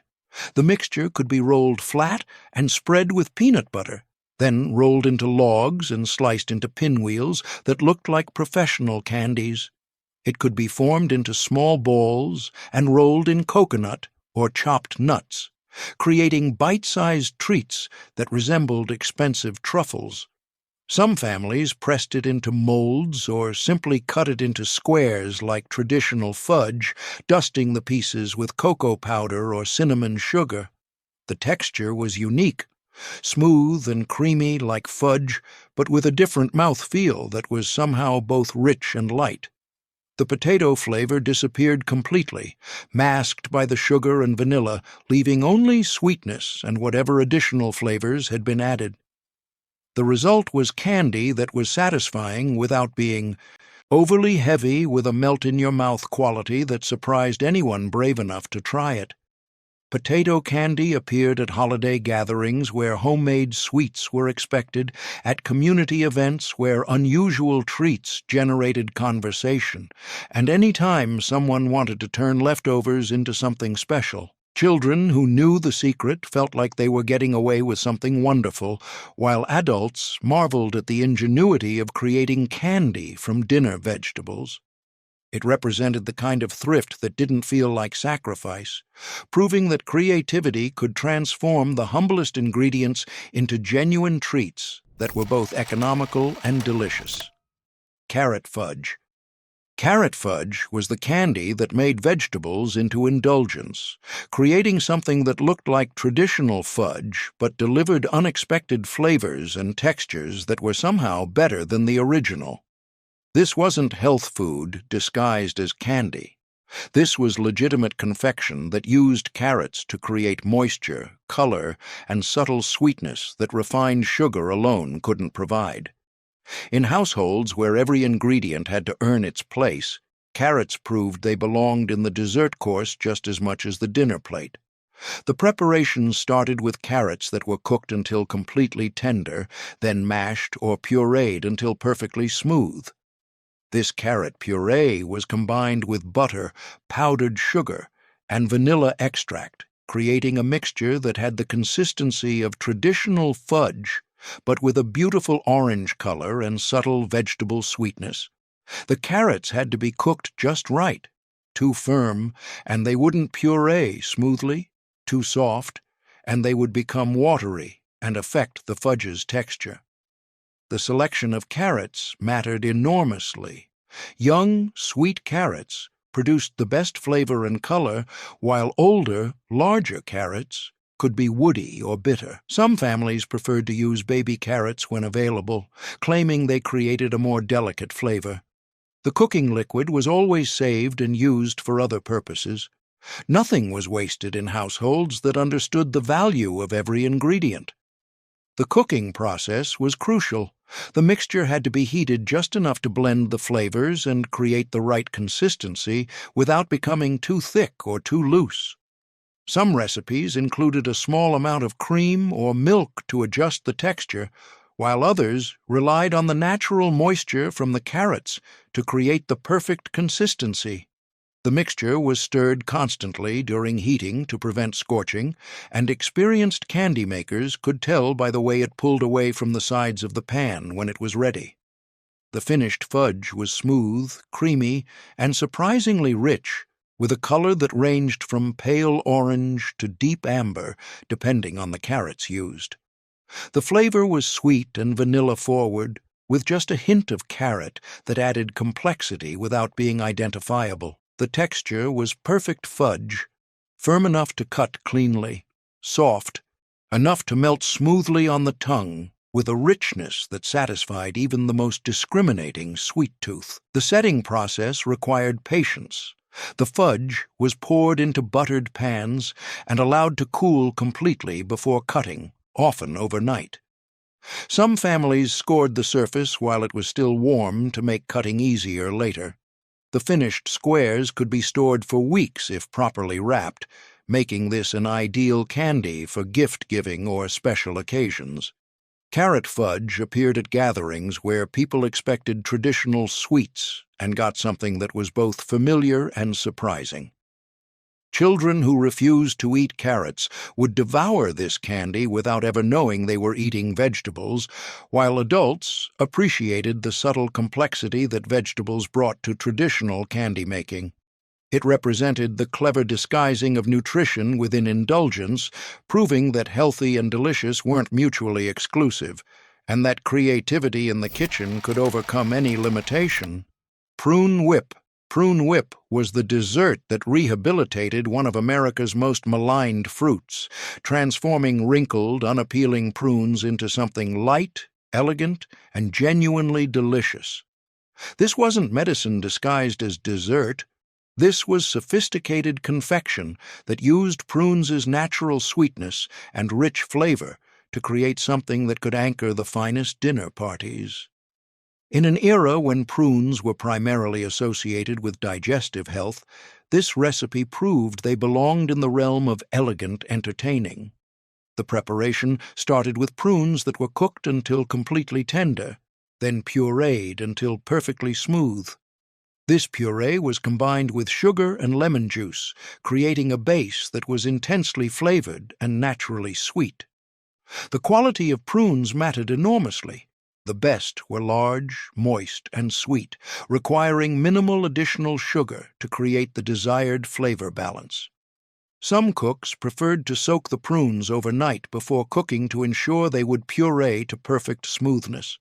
The mixture could be rolled flat and spread with peanut butter, then rolled into logs and sliced into pinwheels that looked like professional candies. It could be formed into small balls and rolled in coconut or chopped nuts, creating bite-sized treats that resembled expensive truffles. Some families pressed it into molds or simply cut it into squares like traditional fudge, dusting the pieces with cocoa powder or cinnamon sugar. The texture was unique, smooth and creamy like fudge, but with a different mouthfeel that was somehow both rich and light. The potato flavor disappeared completely, masked by the sugar and vanilla, leaving only sweetness and whatever additional flavors had been added. The result was candy that was satisfying without being overly heavy, with a melt-in-your-mouth quality that surprised anyone brave enough to try it. Potato candy appeared at holiday gatherings where homemade sweets were expected, at community events where unusual treats generated conversation, and any time someone wanted to turn leftovers into something special. Children who knew the secret felt like they were getting away with something wonderful, while adults marveled at the ingenuity of creating candy from dinner vegetables. It represented the kind of thrift that didn't feel like sacrifice, proving that creativity could transform the humblest ingredients into genuine treats that were both economical and delicious. Carrot fudge. Carrot fudge was the candy that made vegetables into indulgence, creating something that looked like traditional fudge but delivered unexpected flavors and textures that were somehow better than the original. This wasn't health food disguised as candy. This was legitimate confection that used carrots to create moisture, color, and subtle sweetness that refined sugar alone couldn't provide. In households where every ingredient had to earn its place, carrots proved they belonged in the dessert course just as much as the dinner plate. The preparation started with carrots that were cooked until completely tender, then mashed or pureed until perfectly smooth. This carrot puree was combined with butter, powdered sugar, and vanilla extract, creating a mixture that had the consistency of traditional fudge, but with a beautiful orange color and subtle vegetable sweetness. The carrots had to be cooked just right, too firm, and they wouldn't puree smoothly, too soft, and they would become watery and affect the fudge's texture. The selection of carrots mattered enormously. Young, sweet carrots produced the best flavor and color, while older, larger carrots could be woody or bitter. Some families preferred to use baby carrots when available, claiming they created a more delicate flavor. The cooking liquid was always saved and used for other purposes. Nothing was wasted in households that understood the value of every ingredient. The cooking process was crucial. The mixture had to be heated just enough to blend the flavors and create the right consistency without becoming too thick or too loose. Some recipes included a small amount of cream or milk to adjust the texture, while others relied on the natural moisture from the carrots to create the perfect consistency. The mixture was stirred constantly during heating to prevent scorching, and experienced candy makers could tell by the way it pulled away from the sides of the pan when it was ready. The finished fudge was smooth, creamy, and surprisingly rich, with a color that ranged from pale orange to deep amber, depending on the carrots used. The flavor was sweet and vanilla-forward, with just a hint of carrot that added complexity without being identifiable. The texture was perfect fudge, firm enough to cut cleanly, soft, enough to melt smoothly on the tongue, with a richness that satisfied even the most discriminating sweet tooth. The setting process required patience. The fudge was poured into buttered pans and allowed to cool completely before cutting, often overnight. Some families scored the surface while it was still warm to make cutting easier later. The finished squares could be stored for weeks if properly wrapped, making this an ideal candy for gift-giving or special occasions. Carrot fudge appeared at gatherings where people expected traditional sweets and got something that was both familiar and surprising. Children who refused to eat carrots would devour this candy without ever knowing they were eating vegetables, while adults appreciated the subtle complexity that vegetables brought to traditional candy making. It represented the clever disguising of nutrition within indulgence, proving that healthy and delicious weren't mutually exclusive, and that creativity in the kitchen could overcome any limitation. Prune Whip. Prune Whip was the dessert that rehabilitated one of America's most maligned fruits, transforming wrinkled, unappealing prunes into something light, elegant, and genuinely delicious. This wasn't medicine disguised as dessert. This was sophisticated confection that used prunes' natural sweetness and rich flavor to create something that could anchor the finest dinner parties. In an era when prunes were primarily associated with digestive health, this recipe proved they belonged in the realm of elegant entertaining. The preparation started with prunes that were cooked until completely tender, then pureed until perfectly smooth. This puree was combined with sugar and lemon juice, creating a base that was intensely flavored and naturally sweet. The quality of prunes mattered enormously. The best were large, moist, and sweet, requiring minimal additional sugar to create the desired flavor balance. Some cooks preferred to soak the prunes overnight before cooking to ensure they would puree to perfect smoothness.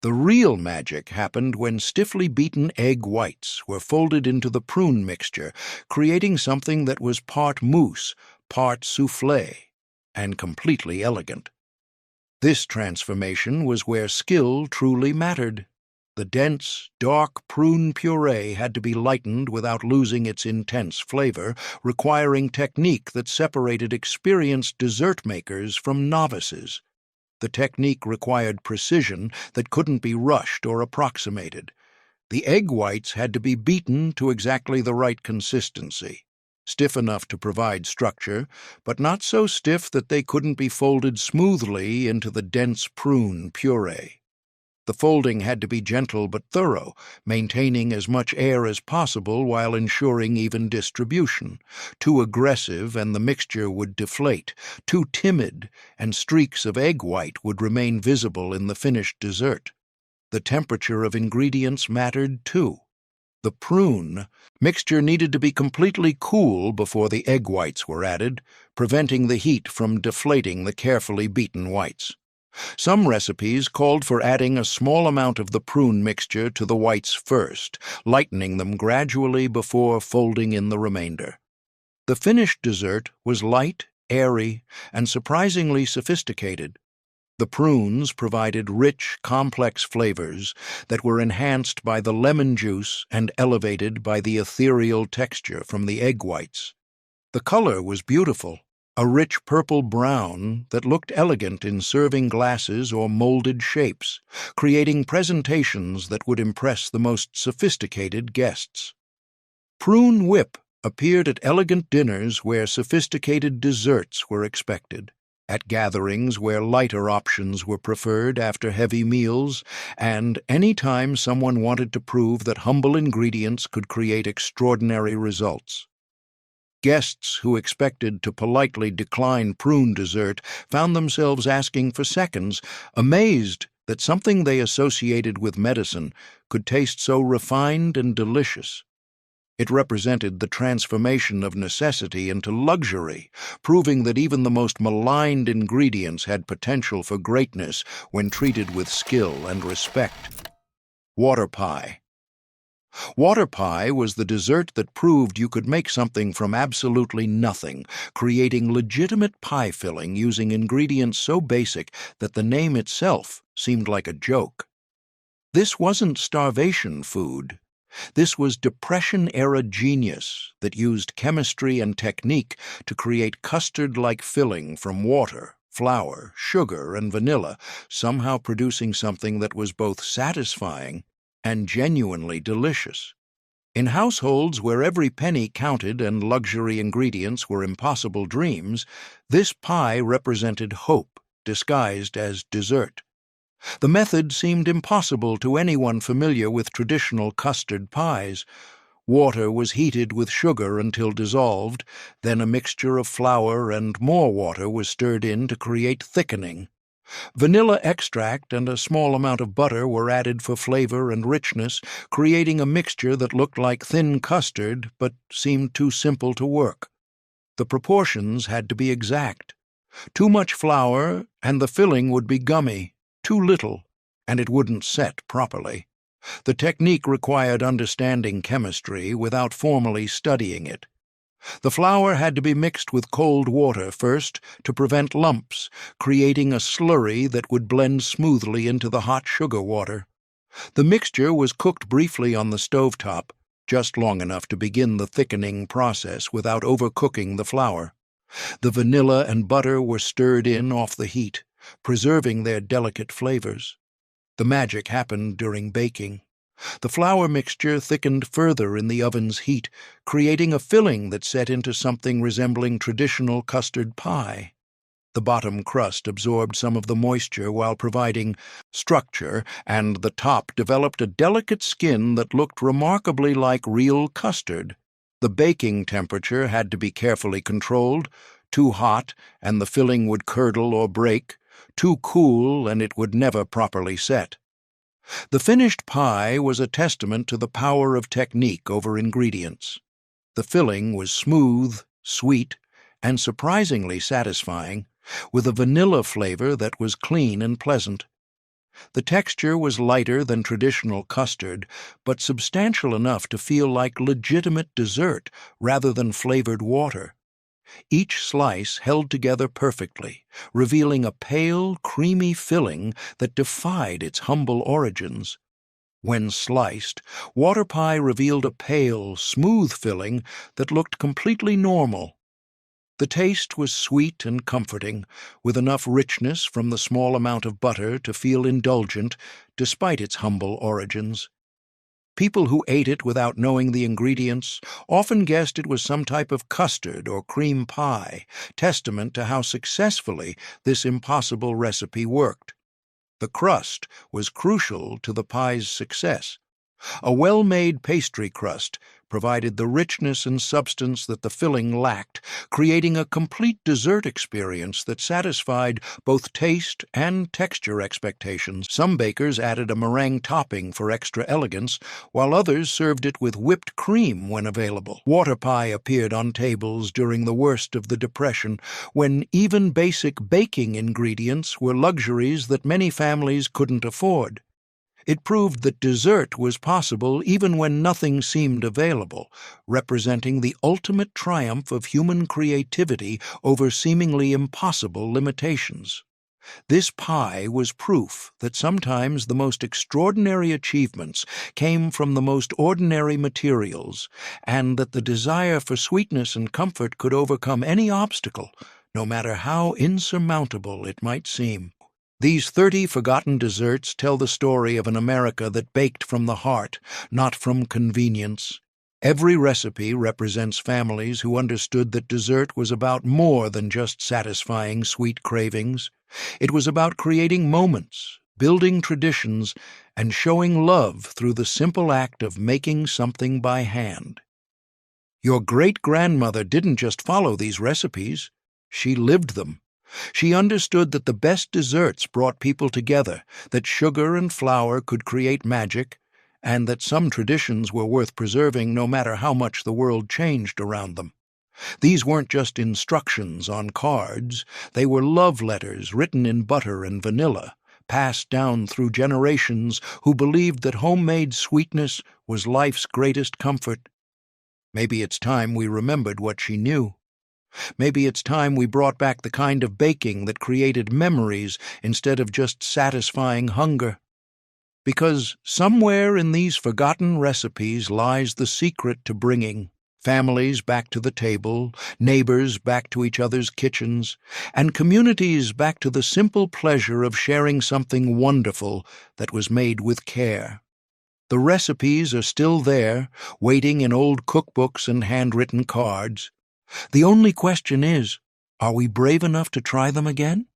The real magic happened when stiffly beaten egg whites were folded into the prune mixture, creating something that was part mousse, part soufflé, and completely elegant. This transformation was where skill truly mattered. The dense, dark prune puree had to be lightened without losing its intense flavor, requiring technique that separated experienced dessert makers from novices. The technique required precision that couldn't be rushed or approximated. The egg whites had to be beaten to exactly the right consistency, stiff enough to provide structure, but not so stiff that they couldn't be folded smoothly into the dense prune puree. The folding had to be gentle but thorough, maintaining as much air as possible while ensuring even distribution. Too aggressive and the mixture would deflate. Too timid and streaks of egg white would remain visible in the finished dessert. The temperature of ingredients mattered too. The prune mixture needed to be completely cool before the egg whites were added, preventing the heat from deflating the carefully beaten whites. Some recipes called for adding a small amount of the prune mixture to the whites first, lightening them gradually before folding in the remainder. The finished dessert was light, airy, and surprisingly sophisticated. The prunes provided rich, complex flavors that were enhanced by the lemon juice and elevated by the ethereal texture from the egg whites. The color was beautiful, a rich purple-brown that looked elegant in serving glasses or molded shapes, creating presentations that would impress the most sophisticated guests. Prune Whip appeared at elegant dinners where sophisticated desserts were expected, at gatherings where lighter options were preferred after heavy meals, and any time someone wanted to prove that humble ingredients could create extraordinary results. Guests who expected to politely decline prune dessert found themselves asking for seconds, amazed that something they associated with medicine could taste so refined and delicious. It represented the transformation of necessity into luxury, proving that even the most maligned ingredients had potential for greatness when treated with skill and respect. Water pie. Water pie was the dessert that proved you could make something from absolutely nothing, creating legitimate pie filling using ingredients so basic that the name itself seemed like a joke. This wasn't starvation food. This was Depression-era genius that used chemistry and technique to create custard-like filling from water, flour, sugar, and vanilla, somehow producing something that was both satisfying and genuinely delicious. In households where every penny counted and luxury ingredients were impossible dreams, this pie represented hope disguised as dessert. The method seemed impossible to anyone familiar with traditional custard pies. Water was heated with sugar until dissolved, then a mixture of flour and more water was stirred in to create thickening. Vanilla extract and a small amount of butter were added for flavor and richness, creating a mixture that looked like thin custard but seemed too simple to work. The proportions had to be exact. Too much flour, and the filling would be gummy. Too little, and it wouldn't set properly. The technique required understanding chemistry without formally studying it. The flour had to be mixed with cold water first to prevent lumps, creating a slurry that would blend smoothly into the hot sugar water. The mixture was cooked briefly on the stovetop, just long enough to begin the thickening process without overcooking the flour. The vanilla and butter were stirred in off the heat, preserving their delicate flavors. The magic happened during baking. The flour mixture thickened further in the oven's heat, creating a filling that set into something resembling traditional custard pie. The bottom crust absorbed some of the moisture while providing structure, and the top developed a delicate skin that looked remarkably like real custard. The baking temperature had to be carefully controlled. Too hot, and the filling would curdle or break. Too cool, and it would never properly set. The finished pie was a testament to the power of technique over ingredients. The filling was smooth, sweet, and surprisingly satisfying, with a vanilla flavor that was clean and pleasant. The texture was lighter than traditional custard, but substantial enough to feel like legitimate dessert rather than flavored water. Each slice held together perfectly, revealing a pale, creamy filling that defied its humble origins. When sliced, water pie revealed a pale, smooth filling that looked completely normal. The taste was sweet and comforting, with enough richness from the small amount of butter to feel indulgent, despite its humble origins. People who ate it without knowing the ingredients often guessed it was some type of custard or cream pie, testament to how successfully this impossible recipe worked. The crust was crucial to the pie's success. A well-made pastry crust provided the richness and substance that the filling lacked, creating a complete dessert experience that satisfied both taste and texture expectations. Some bakers added a meringue topping for extra elegance, while others served it with whipped cream when available. Water pie appeared on tables during the worst of the Depression, when even basic baking ingredients were luxuries that many families couldn't afford. It proved that dessert was possible even when nothing seemed available, representing the ultimate triumph of human creativity over seemingly impossible limitations. This pie was proof that sometimes the most extraordinary achievements came from the most ordinary materials, and that the desire for sweetness and comfort could overcome any obstacle, no matter how insurmountable it might seem. These 30 forgotten desserts tell the story of an America that baked from the heart, not from convenience. Every recipe represents families who understood that dessert was about more than just satisfying sweet cravings. It was about creating moments, building traditions, and showing love through the simple act of making something by hand. Your great-grandmother didn't just follow these recipes, she lived them. She understood that the best desserts brought people together, that sugar and flour could create magic, and that some traditions were worth preserving no matter how much the world changed around them. These weren't just instructions on cards, they were love letters written in butter and vanilla, passed down through generations who believed that homemade sweetness was life's greatest comfort. Maybe it's time we remembered what she knew. Maybe it's time we brought back the kind of baking that created memories instead of just satisfying hunger. Because somewhere in these forgotten recipes lies the secret to bringing families back to the table, neighbors back to each other's kitchens, and communities back to the simple pleasure of sharing something wonderful that was made with care. The recipes are still there, waiting in old cookbooks and handwritten cards. The only question is, are we brave enough to try them again?